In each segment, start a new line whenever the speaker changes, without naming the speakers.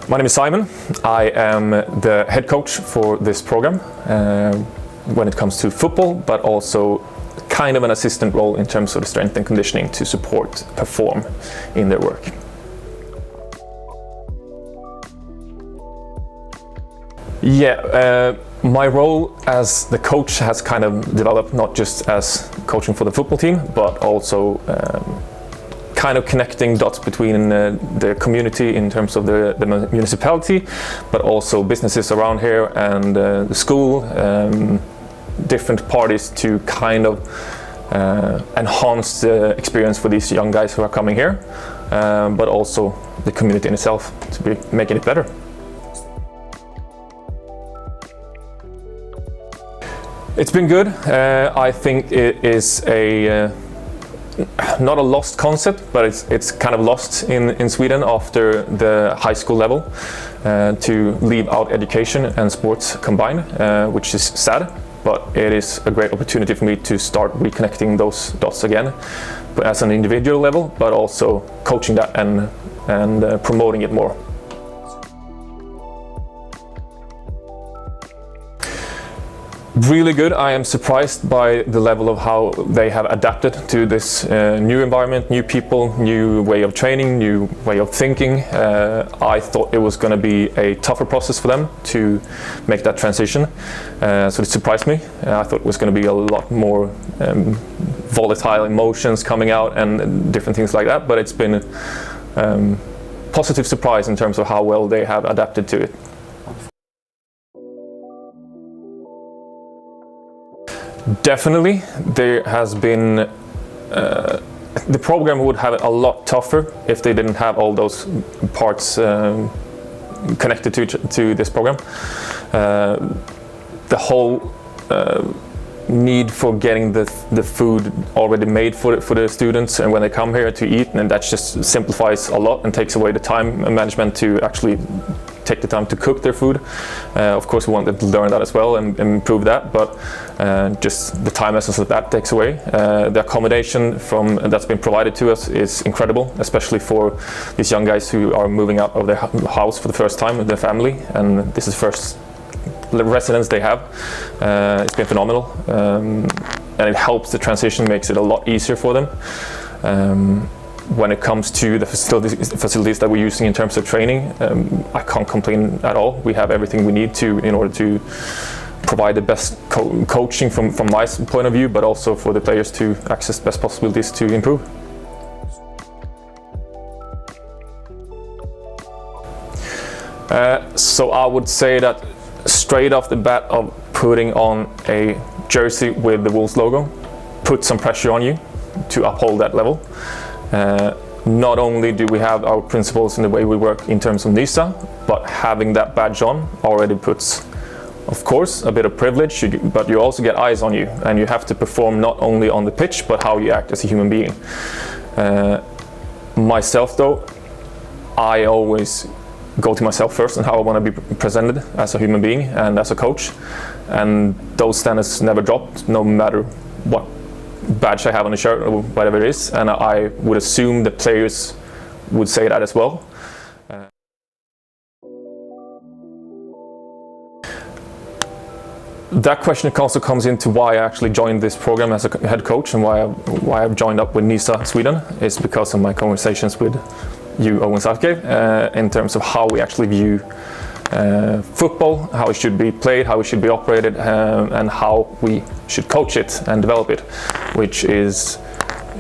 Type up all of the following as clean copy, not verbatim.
My name is Simon. I am the head coach for this program when it comes to football, but also kind of an assistant role in terms of the strength and conditioning to support perform in their work. My role as the coach has kind of developed not just as coaching for the football team, but also kind of connecting dots between the community in terms of the municipality, but also businesses around here and the school, different parties to kind of enhance the experience for these young guys who are coming here, but also the community in itself to be making it better. It's been good. I think it is not a lost concept, but it's kind of lost in Sweden after the high school level to leave out education and sports combined, which is sad, but it is a great opportunity for me to start reconnecting those dots again, but as an individual level, but also coaching that and promoting it more. Really good. I am surprised by the level of how they have adapted to this new environment, new people, new way of training, new way of thinking. I thought it was going to be a tougher process for them to make that transition, so it surprised me. I thought it was going to be a lot more volatile emotions coming out and different things like that, but it's been a positive surprise in terms of how well they have adapted to it. Definitely, there has been, the program would have it a lot tougher if they didn't have all those parts connected to this program. The whole need for getting the food already made for the students and when they come here to eat, and that just simplifies a lot and takes away the time management to actually take the time to cook their food. Of course we want them to learn that as well and improve that, but just the time essence of that takes away. The accommodation that's been provided to us is incredible, especially for these young guys who are moving out of their house for the first time with their family, and this is the first residence they have. It's been phenomenal, and it helps the transition, makes it a lot easier for them. When it comes to the facilities that we're using in terms of training, I can't complain at all. We have everything we need in order to provide the best coaching from my point of view, but also for the players to access best possibilities to improve. So I would say that straight off the bat of putting on a jersey with the Wolves logo, put some pressure on you to uphold that level. Not only do we have our principles in the way we work in terms of NYSA, but having that badge on already puts, of course, a bit of privilege, but you also get eyes on you, and you have to perform not only on the pitch, but how you act as a human being. Myself though, I always go to myself first and how I want to be presented as a human being and as a coach, and those standards never dropped, no matter what badge I have on the shirt or whatever it is, and I would assume the players would say that as well. That question also comes into why I actually joined this program as a head coach, and why I've joined up with NYSA Sweden is because of my conversations with you, Owen Southgate, in terms of how we actually view football, how it should be played, how it should be operated, and how we should coach it and develop it, which is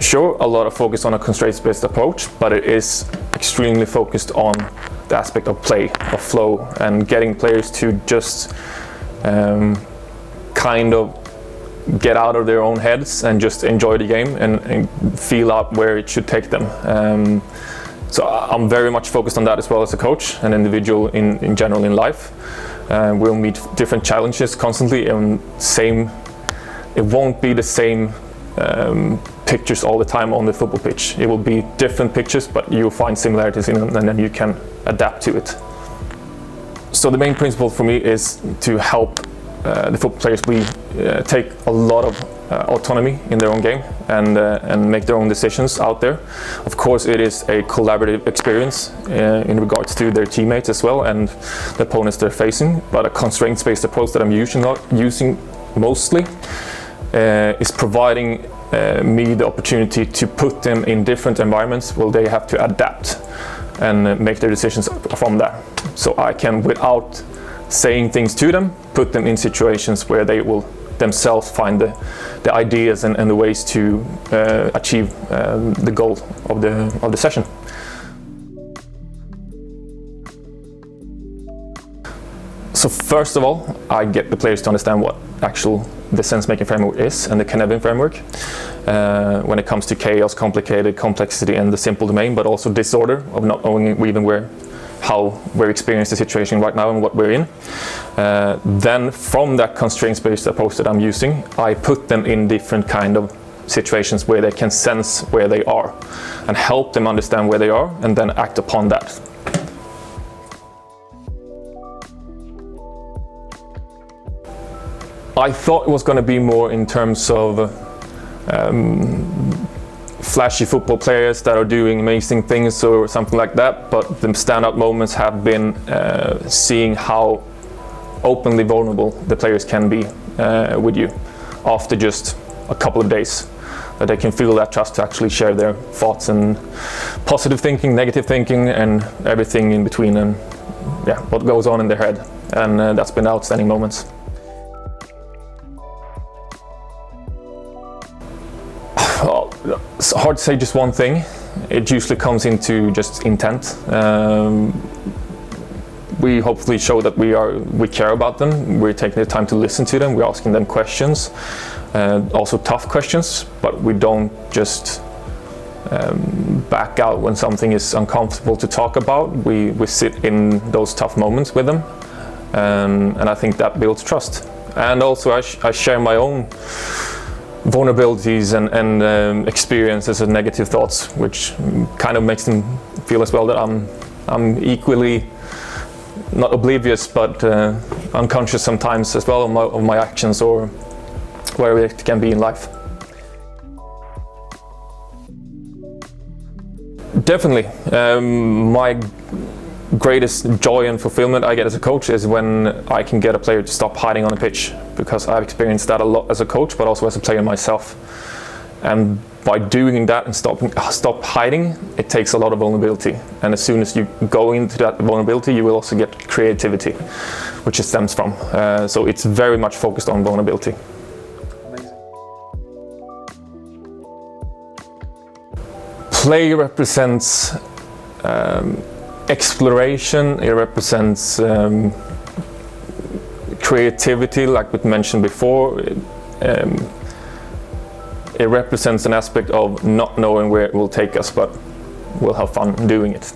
sure a lot of focus on a constraints-based approach, but it is extremely focused on the aspect of play, of flow, and getting players to just kind of get out of their own heads and just enjoy the game and feel out where it should take them. So I'm very much focused on that as well as a coach, an individual in general in life. We'll meet different challenges constantly, and it won't be the same pictures all the time on the football pitch. It will be different pictures, but you'll find similarities in them, and then you can adapt to it. So the main principle for me is to help the football players be take a lot of autonomy in their own game and make their own decisions out there. Of course, it is a collaborative experience in regards to their teammates as well and the opponents they're facing, but a constraints-based approach that I'm using mostly is providing me the opportunity to put them in different environments where they have to adapt and make their decisions from that. So I can, without saying things to them, put them in situations where they will themselves find the ideas and the ways to achieve the goal of the session. So first of all, I get the players to understand what the sense-making framework is and the Canadian framework when it comes to chaos, complicated, complexity, and the simple domain, but also disorder of not knowing even how we're experiencing the situation right now and what we're in. Then from that constraints-based approach that I'm using, I put them in different kind of situations where they can sense where they are and help them understand where they are and then act upon that. I thought it was going to be more in terms of flashy football players that are doing amazing things or something like that, but the standout moments have been seeing how openly vulnerable the players can be with you after just a couple of days. That they can feel that trust to actually share their thoughts and positive thinking, negative thinking, and everything in between, and yeah, what goes on in their head. And that's been outstanding moments. Well, it's hard to say just one thing. It usually comes into just intent. We hopefully show that we care about them. We're taking the time to listen to them. We're asking them questions, also tough questions, but we don't just back out when something is uncomfortable to talk about. We sit in those tough moments with them, and I think that builds trust. And also I share my own vulnerabilities and experiences and negative thoughts, which kind of makes them feel as well that I'm equally not oblivious, but unconscious sometimes as well of my actions or where it can be in life. Definitely, my greatest joy and fulfillment I get as a coach is when I can get a player to stop hiding on a pitch, because I've experienced that a lot as a coach, but also as a player myself. And by doing that and stop hiding, it takes a lot of vulnerability. And as soon as you go into that vulnerability, you will also get creativity, which it stems from. So it's very much focused on vulnerability. Play represents exploration, it represents creativity, like we mentioned before. It represents an aspect of not knowing where it will take us, but we'll have fun doing it.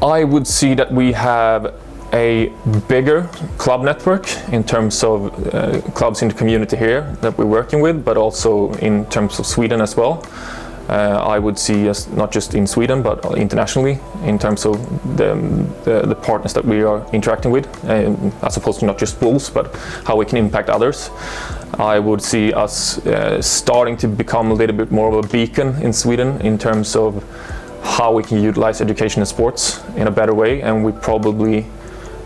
I would see that we have a bigger club network in terms of clubs in the community here that we're working with, but also in terms of Sweden as well. I would see us not just in Sweden but internationally in terms of the partners that we are interacting with, as opposed to not just Wolves but how we can impact others. I would see us starting to become a little bit more of a beacon in Sweden in terms of how we can utilize education and sports in a better way, and we probably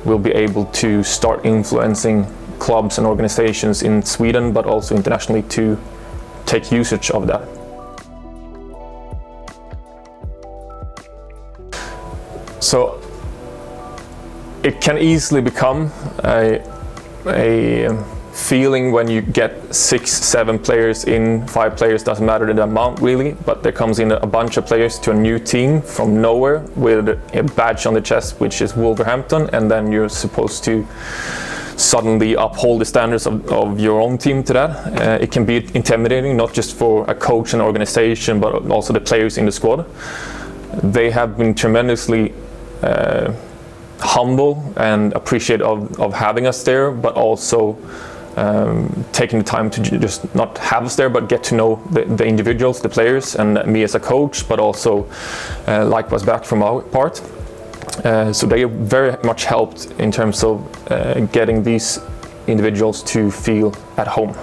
will be able to start influencing clubs and organizations in Sweden but also internationally to take usage of that. So it can easily become a feeling when you get 6, 7 players in, 5 players, doesn't matter the amount really, but there comes in a bunch of players to a new team from nowhere with a badge on the chest which is Wolverhampton, and then you're supposed to suddenly uphold the standards of your own team to that. It can be intimidating, not just for a coach and organization but also the players in the squad. They have been tremendously humble and appreciative of having us there, but also taking the time to just not have us there but get to know the individuals, the players, and me as a coach, but also likewise back from our part. So they very much helped in terms of getting these individuals to feel at home.